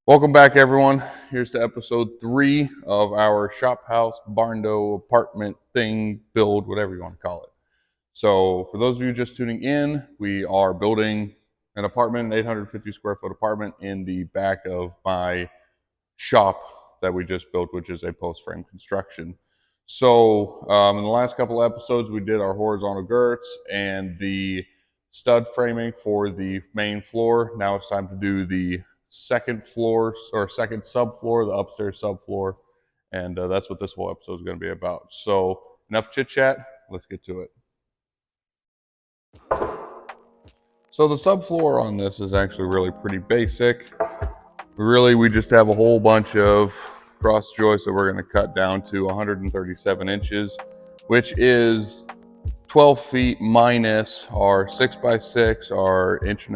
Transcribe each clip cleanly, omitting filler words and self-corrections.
Welcome back, everyone. Here's to episode 3 of our shop house, barndo, apartment thing, build, whatever you want to call it. So for those of you just tuning in, we are building an apartment, an 850 square foot apartment in the back of my shop that we just built, which is a post frame construction. So in the last couple of episodes, we did our horizontal girts and the stud framing for the main floor. Now it's time to do the second floor or second subfloor, the upstairs subfloor. And that's what this whole episode is going to be about. So enough chit chat. Let's get to it. So the subfloor on this is actually really pretty basic. We just have a whole bunch of cross joists that we're going to cut down to 137 inches, which is 12 feet minus our 6x6, our 1.5 inch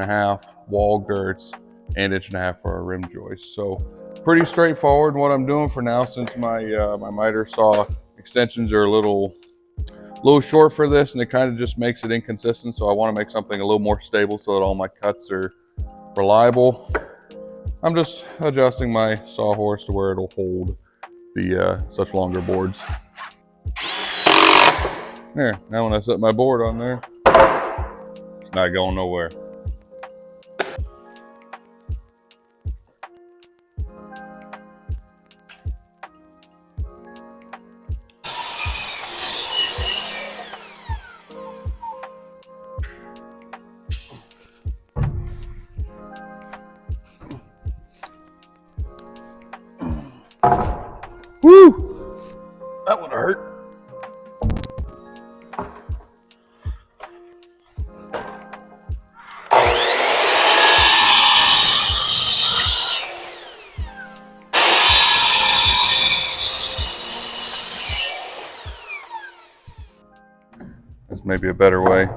wall girts, and 1.5 inch for our rim joists. So pretty straightforward what I'm doing for now, since my my miter saw extensions are a little short for this, and it kind of just makes it inconsistent. So I want to make something a little more stable so that all my cuts are reliable. I'm just adjusting my sawhorse to where it'll hold the such longer boards. There, now when I set my board on there, it's not going nowhere. Woo! That would hurt. This may be a better way.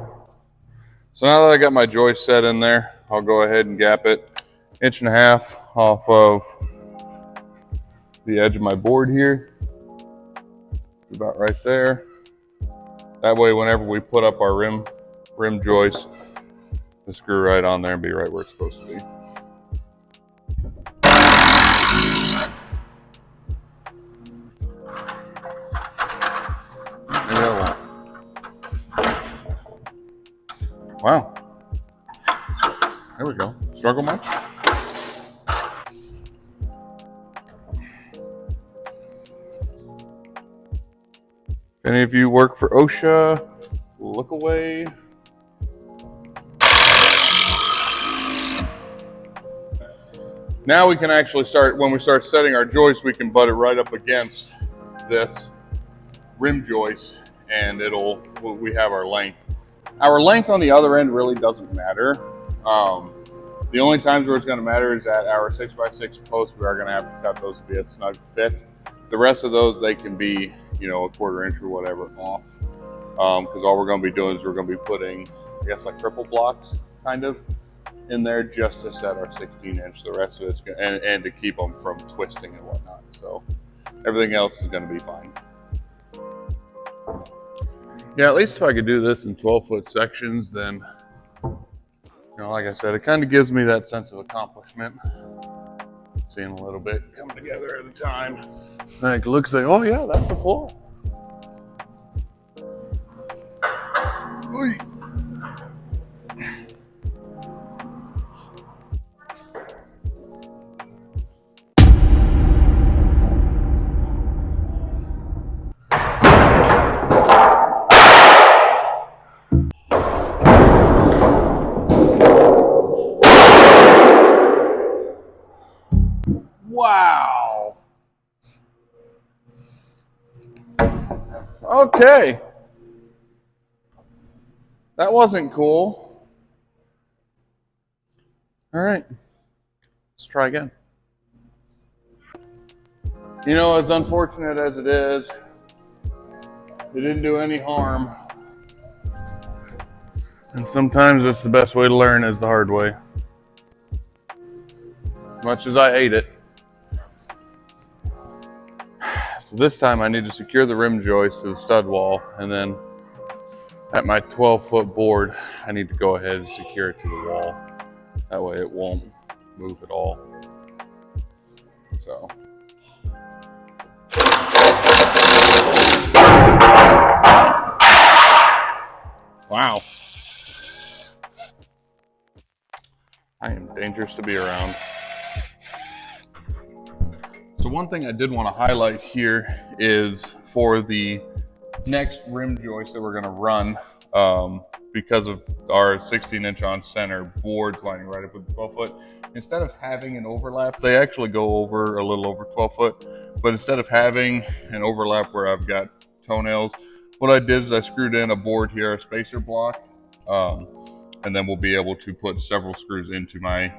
So now that I got my joist set in there, I'll go ahead and gap it 1.5 inches off of the edge of my board here. About right there. That way, whenever we put up our rim joist, the screw right on there and be right where it's supposed to be. Maybe that won't. Wow. There we go. Struggle much? If any of you work for OSHA, look away. Now we can actually start, when we start setting our joist, we can butt it right up against this rim joist, and we have our length. Our length on the other end really doesn't matter. The only times where it's going to matter is at our 6x6 posts. We are going to have to cut those to be a snug fit. The rest of those, they can be, a 1/4 inch or whatever off. Because all we're going to be doing is we're going to be putting, I guess, like triple blocks kind of in there just to set our 16 inch. The rest of it's going to, and to keep them from twisting and whatnot. So everything else is going to be fine. Yeah, at least if I could do this in 12-foot sections, then, like I said, it kind of gives me that sense of accomplishment. Seeing a little bit come together at a time. Like, look, say, oh yeah, that's the floor. Oy. Wow. Okay. That wasn't cool. All right. Let's try again. As unfortunate as it is, it didn't do any harm. And sometimes it's the best way to learn is the hard way. As much as I hate it. So this time I need to secure the rim joist to the stud wall, and then At my 12-foot board, I need to go ahead and secure it to the wall. That way it won't move at all. So. Wow. I am dangerous to be around. So one thing I did want to highlight here is for the next rim joist that we're going to run, because of our 16-inch on center boards lining right up with the 12-foot, instead of having an overlap, they actually go over a little over 12-foot, but instead of having an overlap where I've got toenails, what I did is I screwed in a board here, a spacer block, and then we'll be able to put several screws into my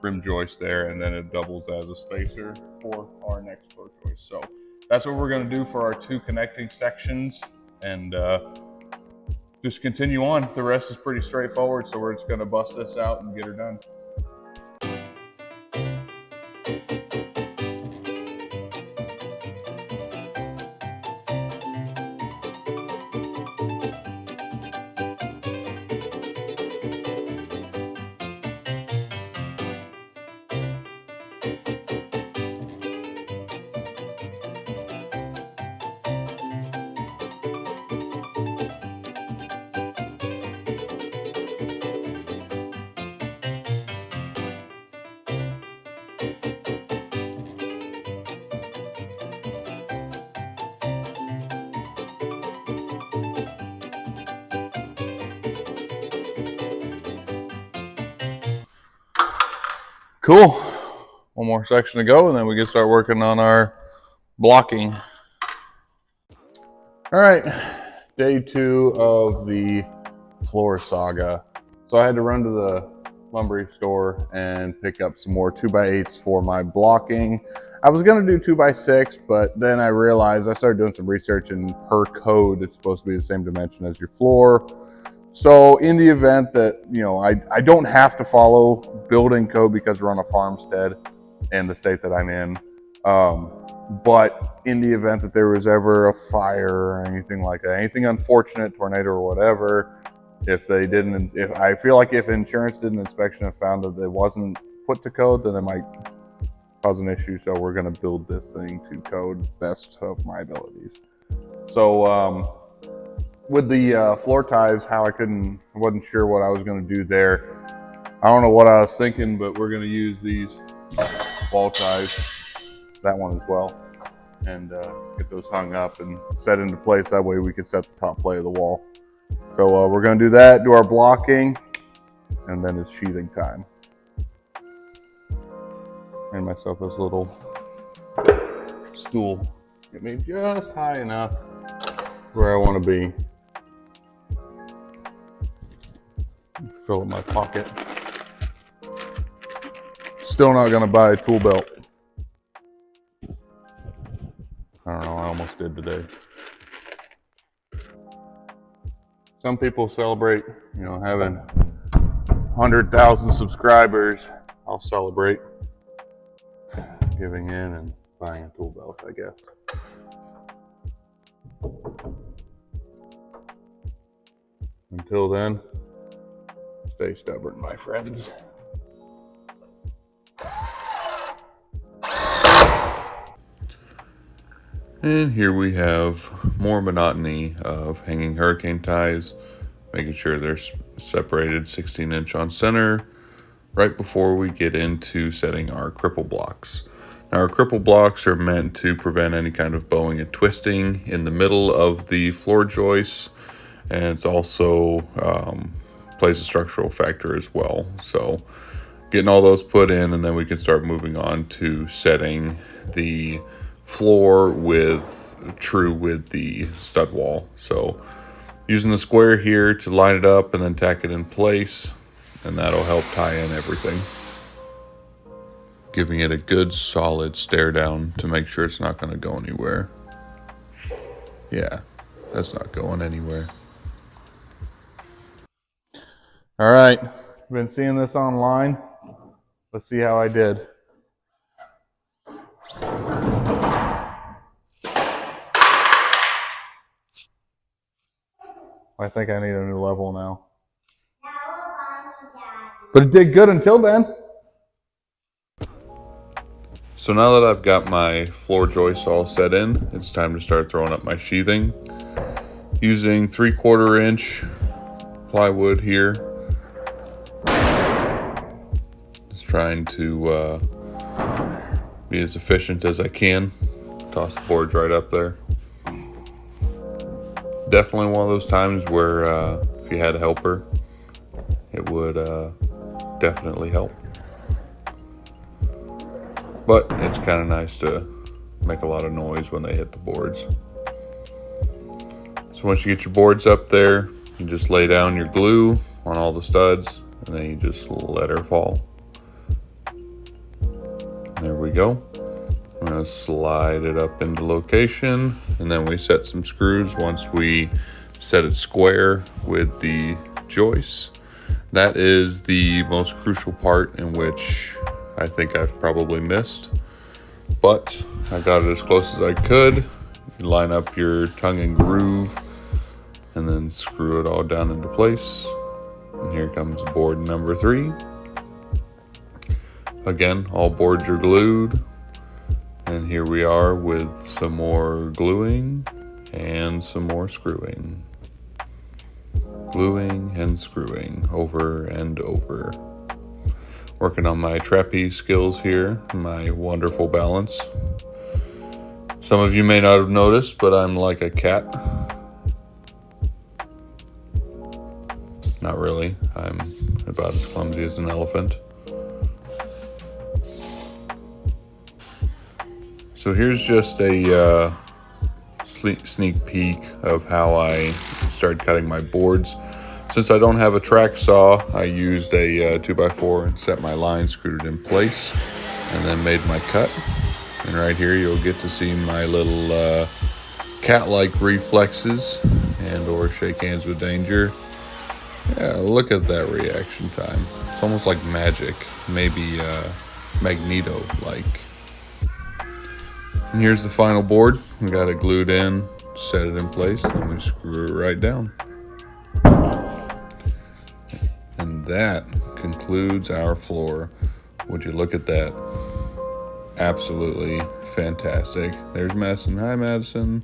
rim joist there, and then it doubles as a spacer for our next floor joist. So that's what we're going to do for our two connecting sections, and just continue on. The rest is pretty straightforward, so we're just going to bust this out and get her done. Cool. One more section to go, and then we can start working on our blocking. All right, day 2 of the floor saga. So I had to run to the lumber store and pick up some more 2x8s for my blocking. I was gonna do 2x6, but then I realized, I started doing some research, and per code, it's supposed to be the same dimension as your floor. So in the event that, you know, I don't have to follow building code because we're on a farmstead in the state that I'm in. But in the event that there was ever a fire or anything like that, anything unfortunate, tornado or whatever, if I feel like if insurance did an inspection and found that it wasn't put to code, then it might cause an issue. So we're going to build this thing to code best of my abilities. So, with the floor ties, how I wasn't sure what I was going to do there. I don't know what I was thinking, but we're going to use these wall ties, that one as well, and get those hung up and set into place. That way we can set the top plate of the wall. So we're going to do that, do our blocking, and then it's sheathing time. Made myself this little stool. Get me just high enough where I want to be. Fill up my pocket. Still not gonna buy a tool belt. I don't know, I almost did today. Some people celebrate, you know, having 100,000 subscribers. I'll celebrate giving in and buying a tool belt, I guess. Until then, stay stubborn, my friends. And here we have more monotony of hanging hurricane ties, making sure they're separated 16-inch on center right before we get into setting our cripple blocks. Now, our cripple blocks are meant to prevent any kind of bowing and twisting in the middle of the floor joists, and it's also plays a structural factor as well. So getting all those put in, and then we can start moving on to setting the floor with the stud wall. So using the square here to line it up and then tack it in place, and that'll help tie in everything. Giving it a good solid stare down to make sure it's not going to go anywhere. Yeah, that's not going anywhere. All right, been seeing this online. Let's see how I did. I I think I need a new level now. But it did good until then. So now that I've got my floor joists all set in, it's time to start throwing up my sheathing. Using 3/4 inch plywood here. Just trying to be as efficient as I can. Toss the boards right up there. Definitely one of those times where if you had a helper, it would definitely help. But it's kind of nice to make a lot of noise when they hit the boards. So once you get your boards up there, you just lay down your glue on all the studs and then you just let her fall. There we go. I'm going to slide it up into location, and then we set some screws once we set it square with the joists. That is the most crucial part, in which I think I've probably missed, but I got it as close as I could. You line up your tongue and groove and then screw it all down into place. And here comes board number 3. Again, all boards are glued. And here we are with some more gluing and some more screwing. Gluing and screwing over and over. Working on my trapeze skills here, my wonderful balance. Some of you may not have noticed, but I'm like a cat. Not really, I'm about as clumsy as an elephant. So here's just a sneak peek of how I started cutting my boards. Since I don't have a track saw, I used a 2x4 and set my line, screwed it in place, and then made my cut. And right here you'll get to see my little cat-like reflexes and or shake hands with danger. Yeah, look at that reaction time. It's almost like magic, maybe Magneto-like. And here's the final board. We got it glued in, set it in place, and we screw it right down. And that concludes our floor. Would you look at that? Absolutely fantastic. There's Madison. Hi, Madison.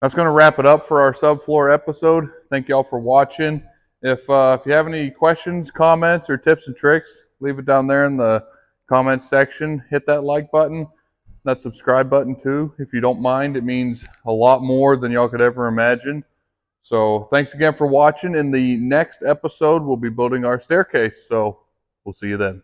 That's going to wrap it up for our subfloor episode. Thank you all for watching. If you have any questions, comments, or tips and tricks, leave it down there in the comments section. Hit that like button, that subscribe button too. If you don't mind, it means a lot more than y'all could ever imagine. So thanks again for watching. In the next episode, we'll be building our staircase. So we'll see you then.